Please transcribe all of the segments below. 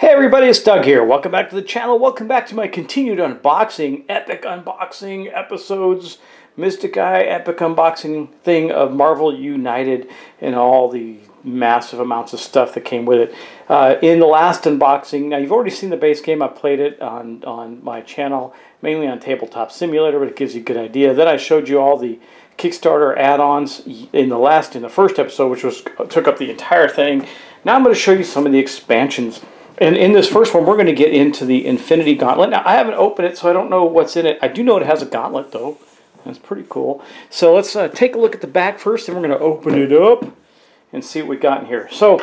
Hey everybody, it's Doug here. Welcome back to the channel. Welcome back to my continued unboxing, epic unboxing episodes, Mystic Eye epic unboxing thing of Marvel United and all the massive amounts of stuff that came with it. In the last unboxing, now you've already seen the base game. I played it on my channel, mainly on Tabletop Simulator, but it gives you a good idea. Then I showed you all the Kickstarter add-ons in the first episode, which took up the entire thing. Now I'm going to show you some of the expansions. And in this first one, we're going to get into the Infinity Gauntlet. Now, I haven't opened it, so I don't know what's in it. I do know it has a gauntlet, though. That's pretty cool. So let's take a look at the back first, and we're going to open it up and see what we got in here. So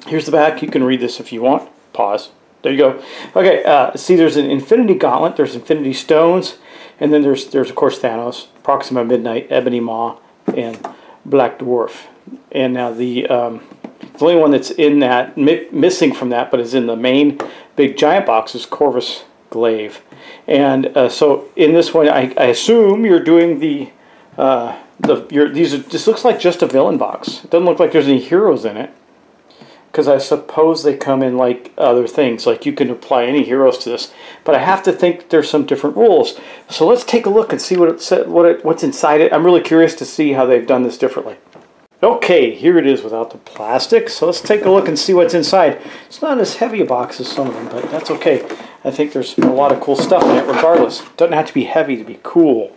here's the back. You can read this if you want. Pause. There you go. Okay, see, there's an Infinity Gauntlet. There's Infinity Stones. And then there's of course, Thanos, Proxima Midnight, Ebony Maw, and Black Dwarf. And now the only one that's in that, missing from that, but is in the main big giant box is Corvus Glaive. And so in this one, I assume you're doing this looks like just a villain box. It doesn't look like there's any heroes in it, because I suppose they come in like other things, like you can apply any heroes to this. But I have to think there's some different rules. So let's take a look and see what's inside it. I'm really curious to see how they've done this differently. Okay, here it is without the plastic. So let's take a look and see what's inside. It's not as heavy a box as some of them, but that's okay. I think there's a lot of cool stuff in it regardless. It doesn't have to be heavy to be cool.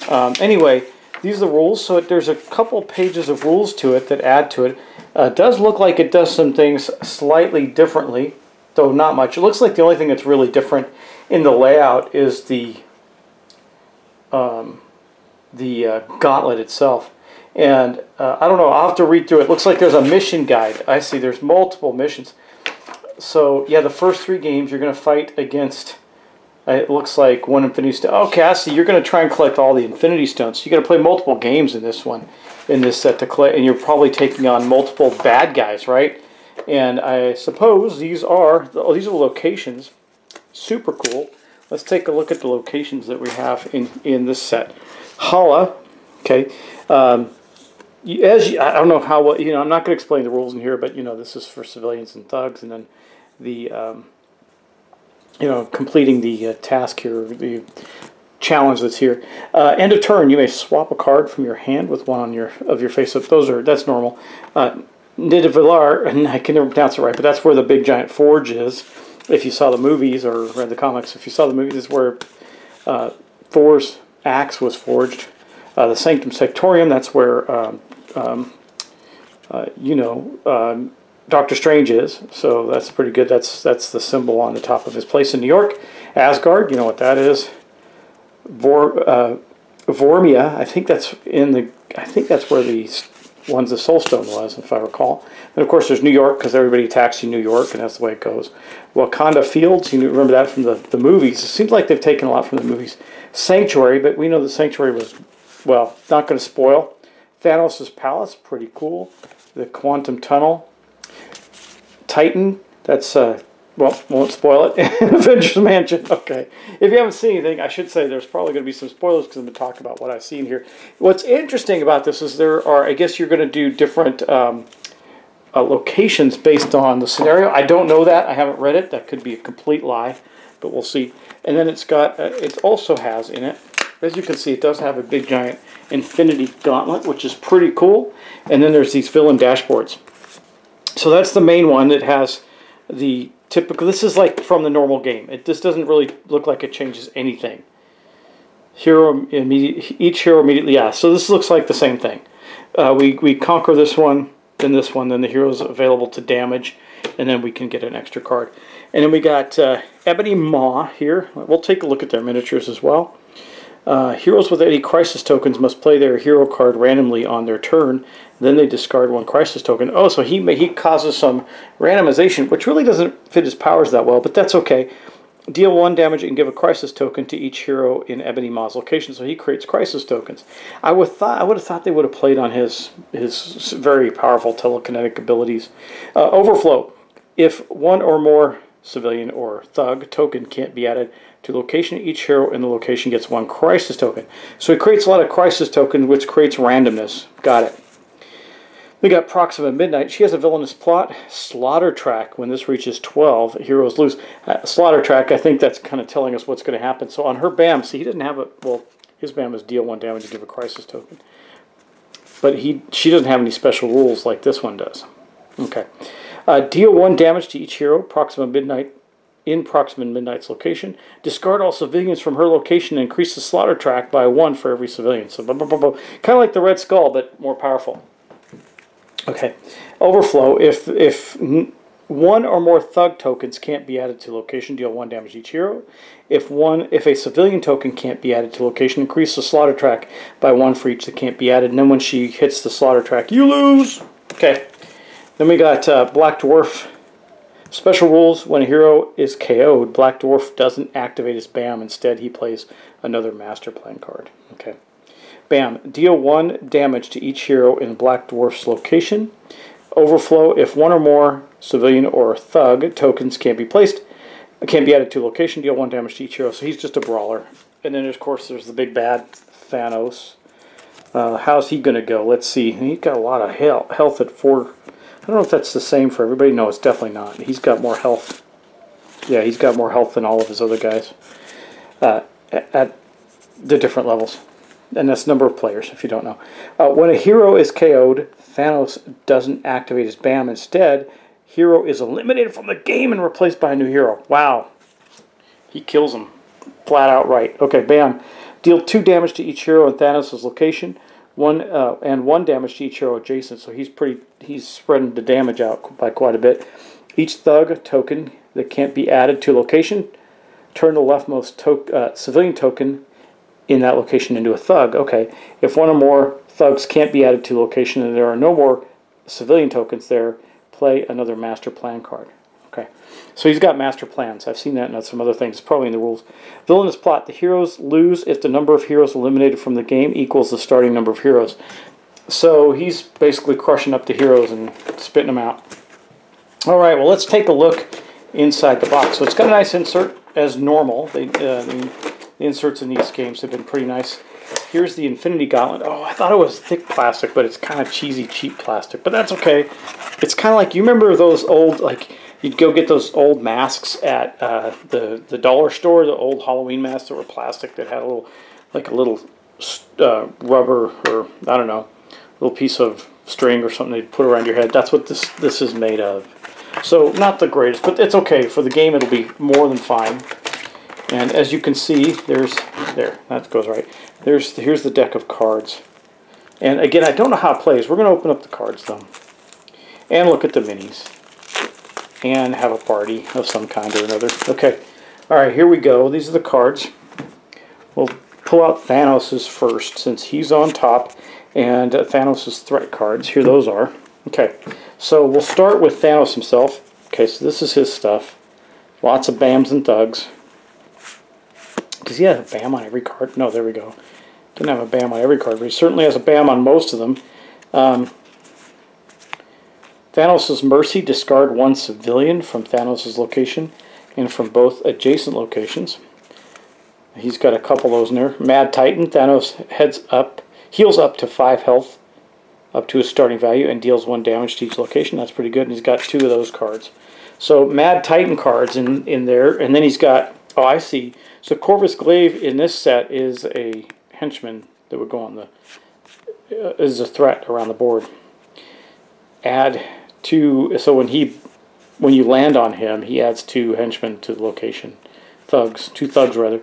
Anyway, these are the rules. So there's a couple pages of rules to it that add to it. It does look like it does some things slightly differently, though not much. It looks like the only thing that's really different in the layout is the gauntlet itself. And I don't know, I'll have to read through it. It looks like there's a mission guide. I see there's multiple missions. So yeah, the first 3 games you're going to fight against, it looks like one Infinity Stone. Okay, I see. You're going to try and collect all the Infinity Stones. So you're going to play multiple games in this one, in this set to collect, and you're probably taking on multiple bad guys, right? And I suppose these are the locations. Super cool. Let's take a look at the locations that we have in this set. Hala, okay. I don't know how well, I'm not going to explain the rules in here, but this is for civilians and thugs, and then the completing the task here, the challenge that's here. End of turn, you may swap a card from your hand with one on your face. So that's normal. Nidavellar, and I can never pronounce it right, but that's where the big giant forge is. If you saw the movies or read the comics, if you saw the movies, this is where Thor's axe was forged. The Sanctum Sanctorum, that's where Doctor Strange is, so that's pretty good. That's the symbol on the top of his place in New York. Asgard, you know what that is. Vormia, I think that's where the Soul Stone was, if I recall. And of course, there's New York, because everybody attacks you New York, and that's the way it goes. Wakanda Fields, you remember that from the movies. It seems like they've taken a lot from the movies. Sanctuary, but we know the Sanctuary was, well, not going to spoil. Thanos' Palace, pretty cool. The Quantum Tunnel. Titan, that's, well, won't spoil it. Avengers Mansion, okay. If you haven't seen anything, I should say there's probably going to be some spoilers because I'm going to talk about what I've seen here. What's interesting about this is there are, I guess you're going to do different locations based on the scenario. I don't know that. I haven't read it. That could be a complete lie, but we'll see. And then it's got, it also has in it, as you can see, it does have a big giant Infinity Gauntlet, which is pretty cool. And then there's these villain dashboards. So that's the main one that has the typical, this is like from the normal game. This doesn't really look like it changes anything. Each hero immediately, yeah. So this looks like the same thing. We conquer this one, then the hero's available to damage, and then we can get an extra card. And then we got Ebony Maw here. We'll take a look at their miniatures as well. Heroes with any crisis tokens must play their hero card randomly on their turn. Then they discard 1 crisis token. Oh, so he causes some randomization, which really doesn't fit his powers that well, but that's okay. Deal 1 damage and give a crisis token to each hero in Ebony Maw's location. So he creates crisis tokens. I would have thought they would have played on his very powerful telekinetic abilities. Overflow. If 1 or more civilian or thug token can't be added to location, each hero in the location gets 1 crisis token. So it creates a lot of crisis tokens, which creates randomness. Got it. We got Proxima Midnight. She has a villainous plot. Slaughter Track. When this reaches 12, heroes lose. Slaughter Track, I think that's kind of telling us what's going to happen. So on her BAM, see, he doesn't have a... Well, his BAM is deal 1 damage and give a crisis token. But she doesn't have any special rules like this one does. Okay. Deal 1 damage to each hero. Proxima Midnight. In Proxima Midnight's location. Discard all civilians from her location and increase the Slaughter Track by 1 for every civilian. So, kind of like the Red Skull, but more powerful. Okay, Overflow. If 1 or more Thug tokens can't be added to location, deal 1 damage to each hero. If a civilian token can't be added to location, increase the Slaughter Track by 1 for each that can't be added. And then when she hits the Slaughter Track, you lose. Okay. Then we got Black Dwarf. Special rules: when a hero is KO'd, Black Dwarf doesn't activate his BAM. Instead, he plays another Master Plan card. Okay. BAM. Deal 1 damage to each hero in Black Dwarf's location. Overflow. If 1 or more civilian or Thug tokens can't be added to location, deal 1 damage to each hero. So he's just a brawler. And then, of course, there's the big bad Thanos. How's he going to go? Let's see. He's got a lot of health at 4. I don't know if that's the same for everybody. No, it's definitely not. He's got more health. Yeah, he's got more health than all of his other guys at the different levels. And that's number of players, if you don't know. When a hero is KO'd, Thanos doesn't activate his BAM. Instead, hero is eliminated from the game and replaced by a new hero. Wow. He kills him flat out right. Okay, BAM. Deal 2 damage to each hero in Thanos' location. 1 damage to each hero adjacent. So he's spreading the damage out by quite a bit. Each Thug token that can't be added to location, turn the leftmost civilian token in that location into a Thug. Okay, if 1 or more Thugs can't be added to location and there are no more civilian tokens there, play another Master Plan card. Okay, so he's got Master Plans. I've seen that in some other things, probably in the rules. Villainous plot. The heroes lose if the number of heroes eliminated from the game equals the starting number of heroes. So he's basically crushing up the heroes and spitting them out. All right, well, let's take a look inside the box. So it's got a nice insert as normal. The inserts in these games have been pretty nice. Here's the Infinity Gauntlet. Oh, I thought it was thick plastic, but it's kind of cheesy, cheap plastic. But that's okay. It's kind of like, you remember those old, like, you'd go get those old masks at the dollar store, the old Halloween masks that were plastic that had a little rubber, or I don't know, little piece of string or something they'd put around your head. That's what this is made of. So not the greatest, but it's okay. For the game, it'll be more than fine. And as you can see, that goes right. Here's the deck of cards. And again, I don't know how it plays. We're going to open up the cards though, and look at the minis, and have a party of some kind or another. Okay, all right, here we go. These are the cards. We'll pull out Thanos's first, since he's on top, and Thanos's threat cards. Here those are. Okay, so we'll start with Thanos himself. Okay, so this is his stuff. Lots of BAMs and Thugs. Does he have a BAM on every card? No, there we go. Didn't have a BAM on every card, but he certainly has a BAM on most of them. Thanos' Mercy, discard 1 civilian from Thanos' location and from both adjacent locations. He's got a couple of those in there. Mad Titan, Thanos heals up to 5 health up to his starting value and deals 1 damage to each location. That's pretty good, and he's got 2 of those cards. So Mad Titan cards in there, and then he's got, oh, I see. So Corvus Glaive in this set is a henchman that would go on is a threat around the board. Add 2, so when you land on him, he adds 2 henchmen to the location. 2 thugs rather.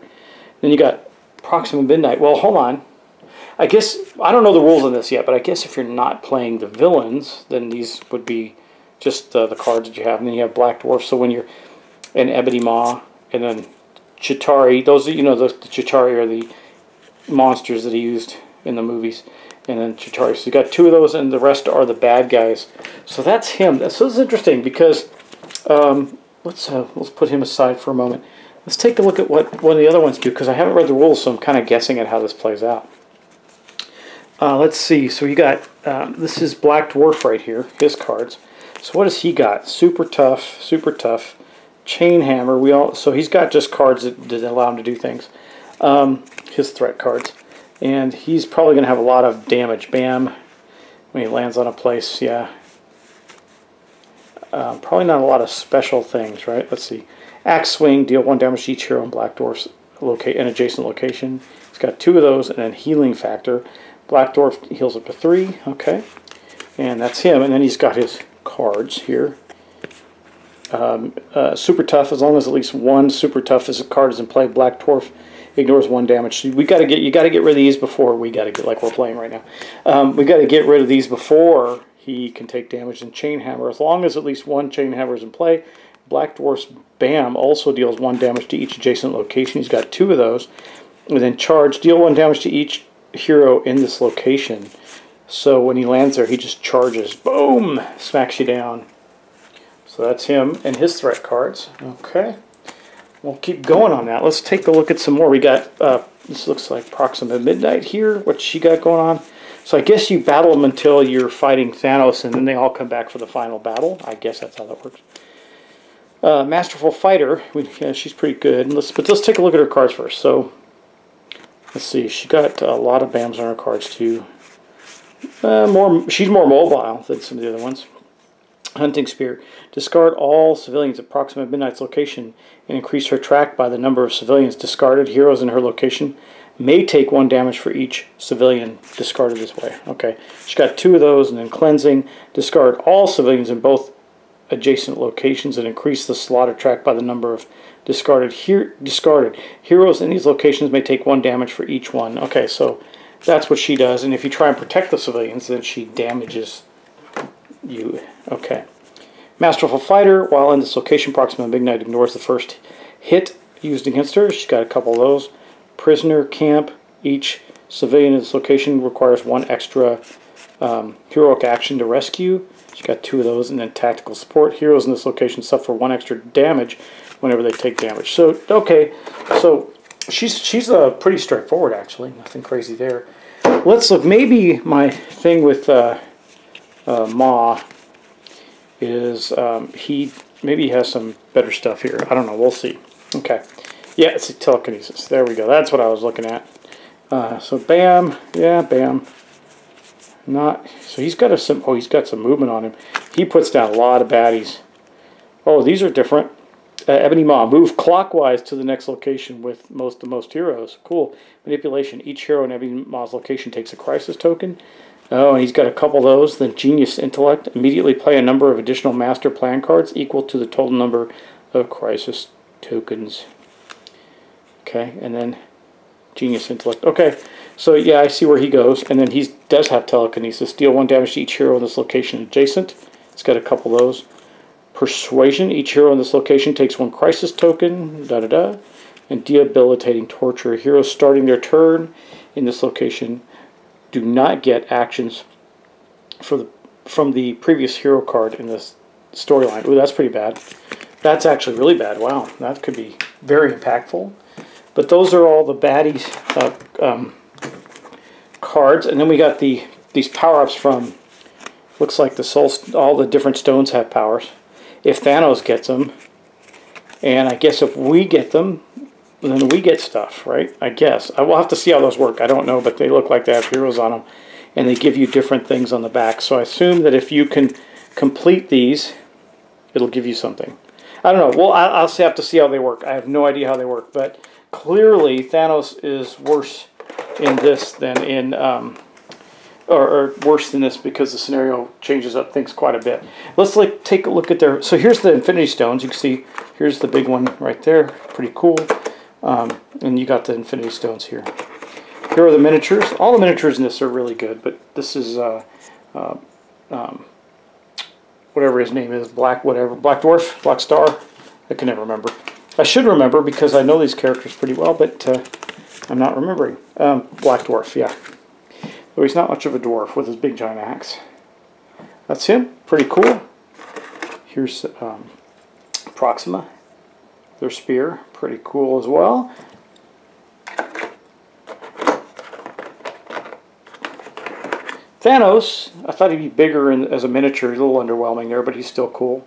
Then you got Proxima Midnight. Well, hold on. I guess, I don't know the rules on this yet, but I guess if you're not playing the villains, then these would be just the cards that you have. And then you have Black Dwarf, so when you're an Ebony Maw, and then Chitauri, those are, the Chitauri are the monsters that he used in the movies. And then Chitauri. So you got 2 of those, and the rest are the bad guys. So that's him. So this is interesting because let's put him aside for a moment. Let's take a look at what one of the other ones do, because I haven't read the rules, so I'm kind of guessing at how this plays out. Let's see. So you got this is Black Dwarf right here. His cards. So what does he got? Super tough. Super tough. Chain Hammer. So he's got just cards that allow him to do things. His threat cards. And he's probably going to have a lot of damage. BAM. when he lands on a place. Yeah. Probably not a lot of special things, right? Let's see. Axe Swing, deal 1 damage to each hero in Black Dwarf's an adjacent location. He's got 2 of those, and then Healing Factor. Black Dwarf heals up to 3. Okay. And that's him. And then he's got his cards here. Super Tough, as long as at least one Super Tough as a card is in play, Black Dwarf ignores 1 damage. So you got to get rid of these before we got to get, like we're playing right now. We got to get rid of these before he can take damage. And Chain Hammer, as long as at least 1 Chain Hammer is in play, Black Dwarf's Bam also deals 1 damage to each adjacent location. He's got 2 of those. And then Charge, deal 1 damage to each hero in this location. So when he lands there, he just charges. Boom! Smacks you down. So that's him and his threat cards. Okay. We'll keep going on that. Let's take a look at some more. We got, this looks like Proxima Midnight here. What's she got going on? So I guess you battle them until you're fighting Thanos, and then they all come back for the final battle. I guess that's how that works. Masterful Fighter. Yeah, she's pretty good. But let's take a look at her cards first. So, let's see. She got a lot of BAMs on her cards, too. She's more mobile than some of the other ones. Hunting Spear. Discard all civilians at Proxima Midnight's location and increase her track by the number of civilians discarded. Heroes in her location may take 1 damage for each civilian discarded this way. Okay. She's got 2 of those, and then Cleansing. Discard all civilians in both adjacent locations and increase the slaughter track by the number of discarded. Heroes in these locations may take 1 damage for each one. Okay, so that's what she does, and if you try and protect the civilians, then she damages you. Okay. Masterful Fighter, while in this location, Proxima Midnight ignores the first hit used against her. She's got a couple of those. Prisoner Camp, each civilian in this location requires 1 extra heroic action to rescue. She's got 2 of those. And then Tactical Support, heroes in this location suffer 1 extra damage whenever they take damage. So, okay, so she's pretty straightforward, actually. Nothing crazy there. Let's look. Maybe my thing with Ma is maybe he has some better stuff here. I don't know. We'll see. Okay. Yeah, it's a telekinesis. There we go. That's what I was looking at. So Bam. Yeah, Bam. So he's got he's got some movement on him. He puts down a lot of baddies. Oh, these are different. Ebony Maw, move clockwise to the next location with the most heroes. Cool. Manipulation. Each hero in Ebony Maw's location takes a crisis token. Oh, and he's got a couple of those. Then Genius Intellect. Immediately play a number of additional Master Plan cards equal to the total number of crisis tokens. Okay, and then Genius Intellect. Okay, so yeah, I see where he goes. And then he does have Telekinesis. Deal 1 damage to each hero in this location adjacent. It's got a couple of those. Persuasion. Each hero in this location takes 1 crisis token. And Debilitating Torture. Heroes starting their turn in this location do not get actions from the previous hero card in this storyline. Ooh, that's pretty bad. That's actually really bad. Wow, that could be very impactful. But those are all the baddies cards, and then we got these power-ups from. Looks like all the different stones have powers. If Thanos gets them, and I guess if we get them, then we get stuff, right? I guess. I will have to see how those work. I don't know, but they look like they have heroes on them, and they give you different things on the back. So I assume that if you can complete these, it'll give you something. I don't know. Well, I'll have to see how they work. I have no idea how they work, but clearly Thanos is worse in this than in, or worse than this because the scenario changes up things quite a bit. Let's take a look at their. So here's the Infinity Stones. You can see here's the big one right there. Pretty cool. And you got the Infinity Stones here. Here are the miniatures. All the miniatures in this are really good, but this is whatever his name is, Black Dwarf, Black Star. I can never remember. I should remember because I know these characters pretty well, but I'm not remembering. Black Dwarf, yeah. Though he's not much of a dwarf with his big giant axe. That's him. Pretty cool. Here's Proxima. Their spear. Pretty cool as well. Thanos, I thought he'd be bigger as a miniature. He's a little underwhelming there, but he's still cool.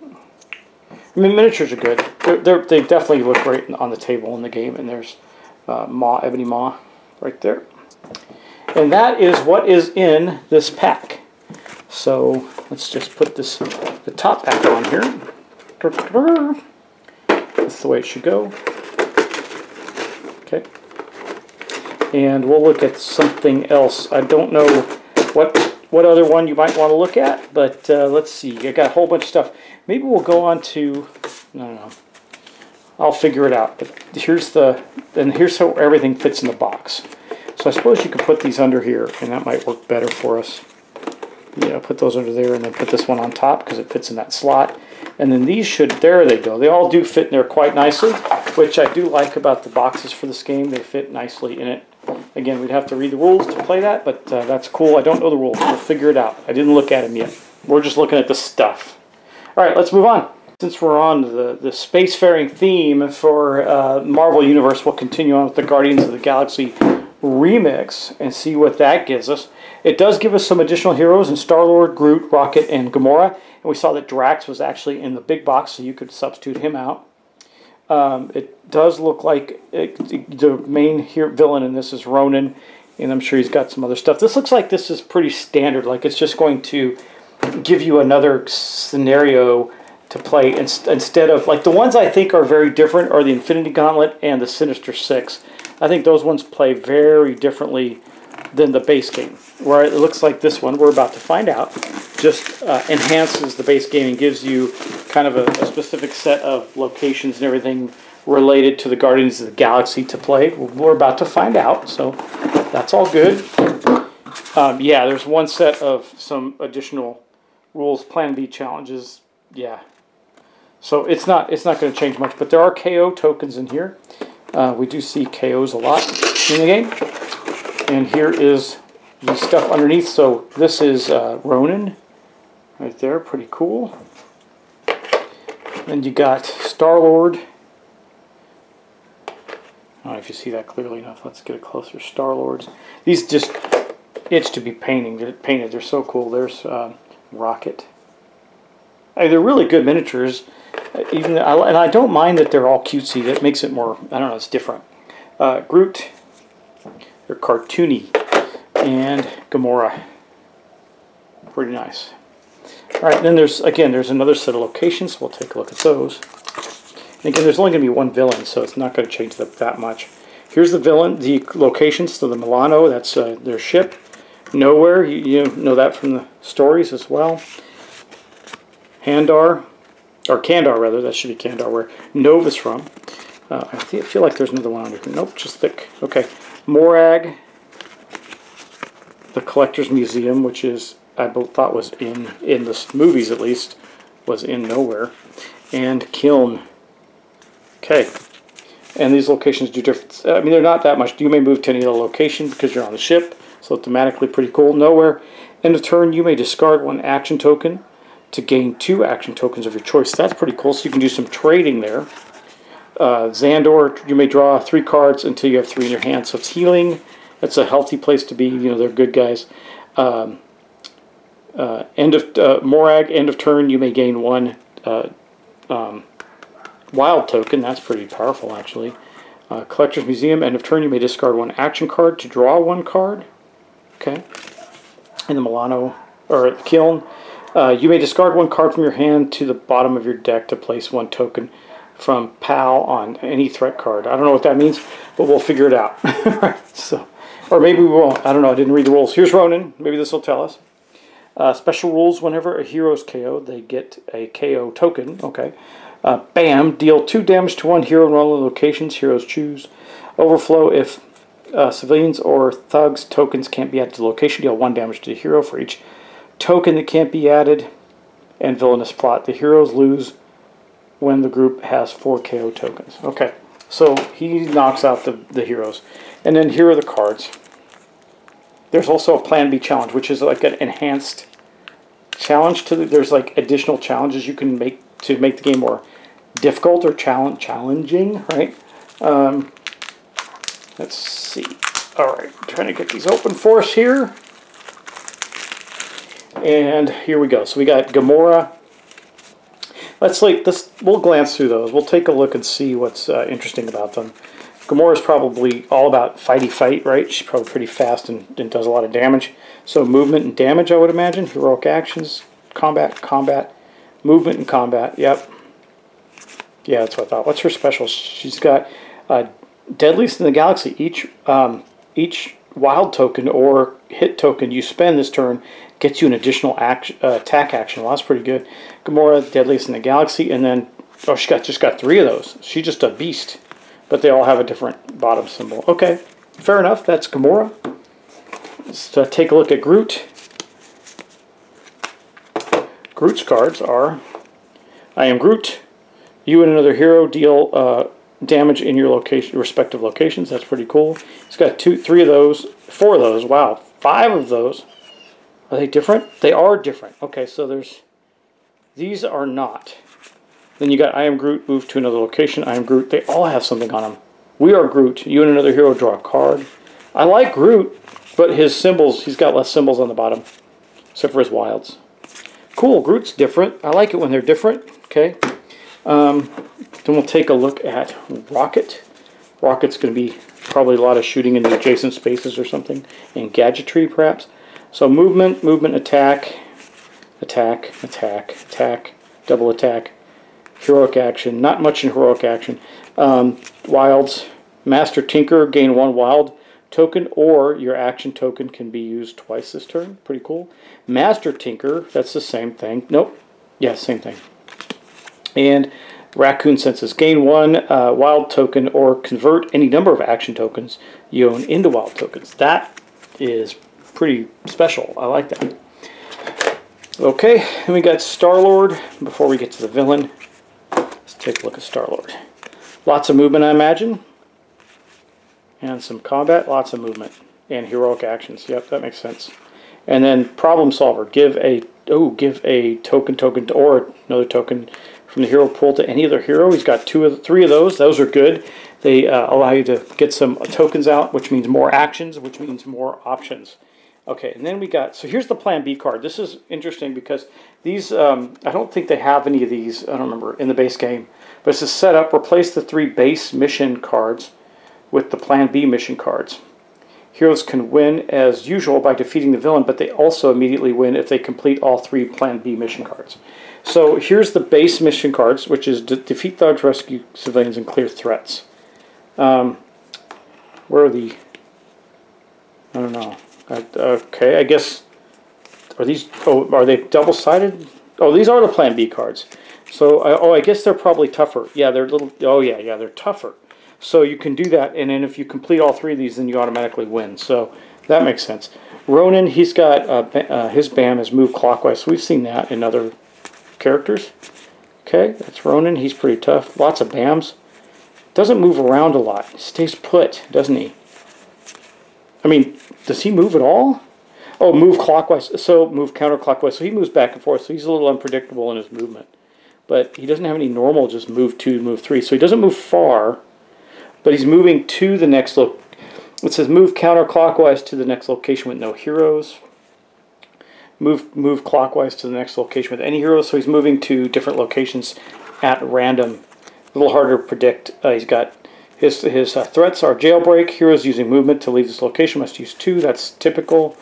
I mean, miniatures are good. They definitely look great on the table in the game. And there's Ebony Maw right there. And that is what is in this pack. So let's just put the top back on here. That's the way it should go. Okay. And we'll look at something else. I don't know what other one you might want to look at, but let's see. I got a whole bunch of stuff. Maybe we'll go on to, I don't know. I'll figure it out. But here's how everything fits in the box. So I suppose you could put these under here, and that might work better for us. Yeah, put those under there, and then put this one on top because it fits in that slot. And then these should, there they go. They all do fit in there quite nicely, which I do like about the boxes for this game. They fit nicely in it. Again, we'd have to read the rules to play that, but that's cool. I don't know the rules. We'll figure it out. I didn't look at them yet. We're just looking at the stuff. All right, let's move on. Since we're on the spacefaring theme for Marvel Universe, we'll continue on with the Guardians of the Galaxy remix and see what that gives us. It does give us some additional heroes in Star-Lord, Groot, Rocket, and Gamora. And we saw that Drax was actually in the big box, so you could substitute him out. It does look like the main villain in this is Ronan, and I'm sure he's got some other stuff. This looks like this is pretty standard, like it's just going to give you another scenario to play instead of, like, the ones I think are very different are the Infinity Gauntlet and the Sinister Six. I think those ones play very differently than the base game, where it looks like this one, we're about to find out, just enhances the base game and gives you kind of a specific set of locations and everything related to the Guardians of the Galaxy to play. We're about to find out, so that's all good. Yeah, there's one set of some additional rules, Plan B challenges. Yeah, so it's not going to change much, but there are KO tokens in here. We do see KOs a lot in the game. And here is the stuff underneath. So this is Ronan right there, pretty cool. Then you got Star-Lord. I don't know if you see that clearly enough. Let's get a closer. Star-Lords. These just itch to be painted. They're so cool. There's Rocket. They're really good miniatures. And I don't mind that they're all cutesy. That makes it more, I don't know, it's different. Groot. They're cartoony. And Gamora. Pretty nice. Alright, then there's another set of locations. We'll take a look at those. And again, there's only going to be one villain, so it's not going to change that much. Here's the villain, the locations. So the Milano, that's their ship. Nowhere, you know that from the stories as well. Kandar, rather, that should be Kandar, where Nova's from. I feel like there's another one under here. Nope, just thick. Okay. Morag, the Collector's Museum, which is, I thought was in the movies at least, was in Nowhere. And Kiln. Okay. And these locations do different. I mean, they're not that much. You may move to any other location because you're on the ship, so thematically pretty cool. Nowhere. End of turn, you may discard one action token to gain 2 action tokens of your choice. That's pretty cool, so you can do some trading there. Xandor, you may draw 3 cards until you have 3 in your hand, so it's healing. That's a healthy place to be. You know, they're good guys. Morag, end of turn, you may gain 1 wild token. That's pretty powerful, actually. Collector's Museum, end of turn, you may discard 1 action card to draw 1 card. Okay. In the Milano, or Kiln, you may discard 1 card from your hand to the bottom of your deck to place 1 token from PAL on any threat card. I don't know what that means, but we'll figure it out. So, or maybe we won't. I don't know. I didn't read the rules. Here's Ronan. Maybe this will tell us. Special rules: whenever a hero's KO'd, they get a KO token. Okay. Bam. Deal 2 damage to 1 hero in one of the locations heroes choose. Overflow: if civilians or thugs tokens can't be added to the location, deal 1 damage to the hero for each token that can't be added. And villainous plot: the heroes lose when the group has 4 KO tokens. Okay, so he knocks out the heroes. And then here are the cards. There's also a Plan B challenge, which is like an enhanced challenge. There's like additional challenges you can make to make the game more difficult or challenging, right? Let's see. All right, trying to get these open for us here. And here we go. So we got Gamora. Let's we'll glance through those. We'll take a look and see what's interesting about them. Gamora's probably all about fighty fight, right? She's probably pretty fast and does a lot of damage. So movement and damage, I would imagine. Heroic actions, combat, combat, movement and combat. Yep. Yeah, that's what I thought. What's her special? She's got Deadliest in the Galaxy. Each wild token or hit token you spend this turn gets you an additional attack action. Well, that's pretty good. Gamora, Deadliest in the Galaxy, and then she just got 3 of those. She's just a beast, but they all have a different bottom symbol. Okay, fair enough. That's Gamora. Let's take a look at Groot. Groot's cards are: I am Groot. You and another hero deal damage in your respective locations. That's pretty cool. He's got 4 of those. Wow, 5 of those. Are they different? They are different. Okay, so these are not. Then you got I am Groot, move to another location. I am Groot. They all have something on them. We are Groot. You and another hero draw a card. I like Groot, but his symbols, he's got less symbols on the bottom, except for his wilds. Cool, Groot's different. I like it when they're different. Okay. Then we'll take a look at Rocket. Rocket's going to be probably a lot of shooting in the adjacent spaces or something, and gadgetry perhaps. So movement, attack, attack, attack, attack, double attack, heroic action. Not much in heroic action. Wilds, Master Tinker, gain 1 wild token, or your action token can be used twice this turn. Pretty cool. Master Tinker, that's the same thing. Nope. Yeah, same thing. And Raccoon Senses, gain 1 wild token or convert any number of action tokens you own into wild tokens. That is pretty special. I like that. Okay, then we got Star-Lord. Before we get to the villain, let's take a look at Star-Lord. Lots of movement, I imagine. And some combat, lots of movement. And heroic actions. Yep, that makes sense. And then Problem Solver. Give a token or another token from the hero pool to any other hero. He's got 3 of those. Those are good. They allow you to get some tokens out, which means more actions, which means more options. Okay, and then we got, so here's the Plan B card. This is interesting because these, I don't think they have any of these, I don't remember, in the base game. But it's a setup. Replace the 3 base mission cards with the Plan B mission cards. Heroes can win as usual by defeating the villain, but they also immediately win if they complete all 3 Plan B mission cards. So here's the base mission cards, which is defeat thugs, rescue civilians, and clear threats. Where are the... I don't know. Okay, I guess... Are these... Oh, are they double-sided? Oh, these are the Plan B cards. So, I guess they're probably tougher. Yeah, they're little... Oh, yeah, they're tougher. So you can do that, and then if you complete all 3 of these, then you automatically win. So that makes sense. Ronan, he's got... his BAM is move clockwise. So we've seen that in other characters. Okay, that's Ronan. He's pretty tough. Lots of BAMs. Doesn't move around a lot. He stays put, doesn't he? I mean, does he move at all? Oh, move clockwise. So move counterclockwise. So he moves back and forth. So he's a little unpredictable in his movement. But he doesn't have any normal just move 2, move 3. So he doesn't move far, but he's moving to the next location. It says move counterclockwise to the next location with no heroes. Move clockwise to the next location with any heroes. So he's moving to different locations at random. A little harder to predict. He's got his threats are jailbreak. Heroes using movement to leave this location must use 2. That's typical.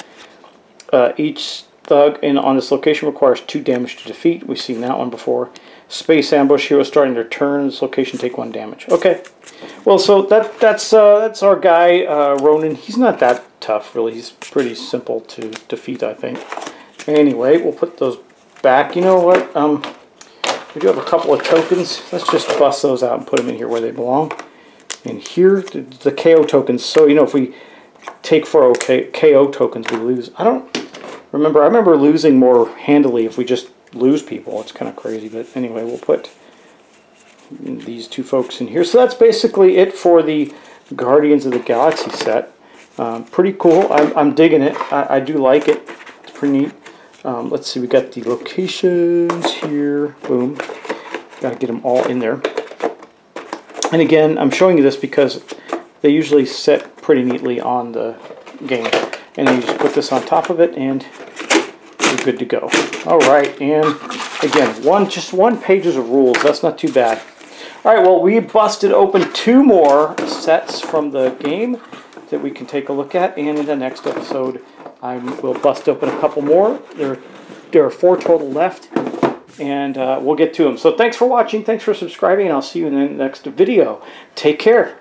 Each thug on this location requires 2 damage to defeat. We've seen that one before. Space ambush. Heroes starting their turn in this location take 1 damage. Okay. Well, so that's our guy Ronan. He's not that tough really. He's pretty simple to defeat, I think. Anyway, we'll put those back. You know what? We do have a couple of tokens. Let's just bust those out and put them in here where they belong. And here, the KO tokens. So, you know, if we take 4 KO tokens, we lose. I remember losing more handily if we just lose people. It's kind of crazy. But anyway, we'll put these 2 folks in here. So that's basically it for the Guardians of the Galaxy set. Pretty cool. I'm digging it. I do like it. It's pretty neat. Let's see, we got the locations here. Boom. Got to get them all in there. And again, I'm showing you this because they usually set pretty neatly on the game. And then you just put this on top of it and you're good to go. Alright, and again, just one pages of rules. That's not too bad. All right, well, we busted open 2 more sets from the game that we can take a look at, and in the next episode, I will bust open a couple more. There are 4 total left, and we'll get to them. So thanks for watching, thanks for subscribing, and I'll see you in the next video. Take care.